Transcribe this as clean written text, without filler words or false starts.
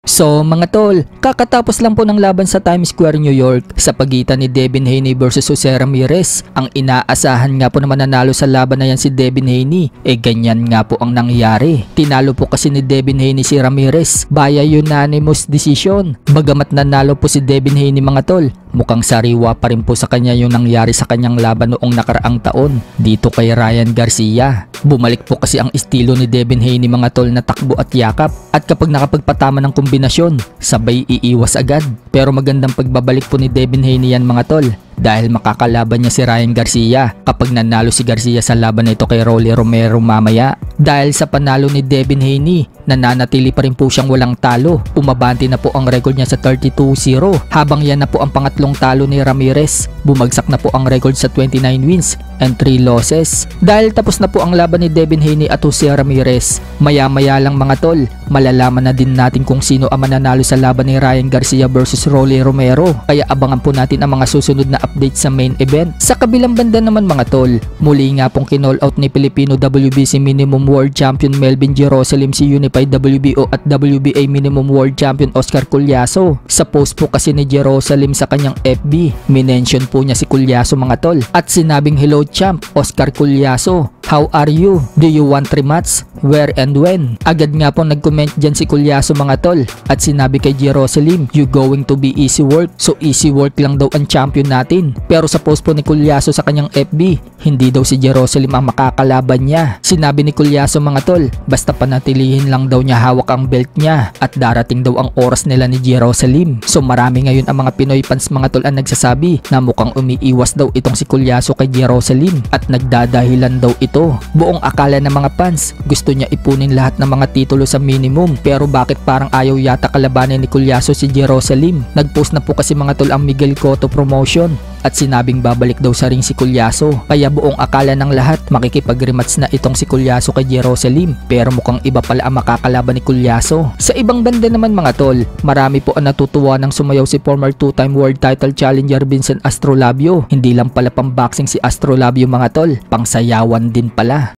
So mga tol, kakatapos lang po ng laban sa Times Square, New York sa pagitan ni Devin Haney versus Jose Ramirez. Ang inaasahan nga po na mananalo sa laban na yan si Devin Haney, ganyan nga po ang nangyari. Tinalo po kasi ni Devin Haney si Ramirez via unanimous decision. Bagamat nanalo po si Devin Haney mga tol, mukhang sariwa pa rin po sa kanya yung nangyari sa kanyang laban noong nakaraang taon dito kay Ryan Garcia. Bumalik po kasi ang estilo ni Devin Haney mga tol na takbo at yakap, at kapag nakapagpatama ng kombinasyon, sabay iiwas agad. Pero magandang pagbabalik po ni Devin Haney yan mga tol, dahil makakalaban niya si Ryan Garcia kapag nanalo si Garcia sa laban na ito kay Rolly Romero mamaya. Dahil sa panalo ni Devin Haney, nananatili pa rin po siyang walang talo. Umabante na po ang record niya sa 32-0, habang yan na po ang pangatlong talo ni Ramirez. Bumagsak na po ang record sa 29 wins and 3 losses. Dahil tapos na po ang laban ni Devin Haney at Jose Ramirez, maya-maya lang mga tol, malalaman na din natin kung sino ang mananalo sa laban ni Ryan Garcia versus Rolly Romero. Kaya abangan po natin ang mga susunod na update sa main event. Sa kabilang banda naman mga tol, muli nga pong kinall out ni Filipino WBC Minimum World Champion Melvin Jerusalem si Unified WBO at WBA Minimum World Champion Oscar Collazo. Sa post po kasi ni Jerusalem sa kanyang FB, minention po niya si Collazo mga tol at sinabing, "Hello champ, Oscar Collazo. How are you? Do you want rematch? Where and when?" Agad nga po nag-comment dyan si Collazo mga tol at sinabi kay Jerusalem, "You going to be easy work? So easy work lang daw ang champion natin." Pero sa post po ni Collazo sa kanyang FB, hindi daw si Jerusalem ang makakalaban niya. Sinabi ni Collazo mga tol, basta panatilihin lang daw niya hawak ang belt niya at darating daw ang oras nila ni Jerusalem. So marami ngayon ang mga Pinoy fans mga tol ang nagsasabi na mukhang umiiwas daw itong si Collazo kay Jerusalem at nagdadahilan daw ito. Buong akala ng mga fans, gusto niya ipunin lahat ng mga titulo sa minimum, pero bakit parang ayaw yata kalabanin ni Collazo si Jerusalem? Nagpost na po kasi mga tol ang Miguel Cotto promotion at sinabing babalik daw sa ring si Collazo. Kaya buong akala ng lahat makikipag-rematch na itong si Collazo kay Jerusalem, pero mukhang iba pala ang makakalaban ni Collazo. Sa ibang banda naman mga tol, marami po ang natutuwa ng sumayaw si former 2-time world title challenger Vincent Astrolabio. Hindi lang pala pang boxing si Astrolabio mga tol, pang sayawan din pala.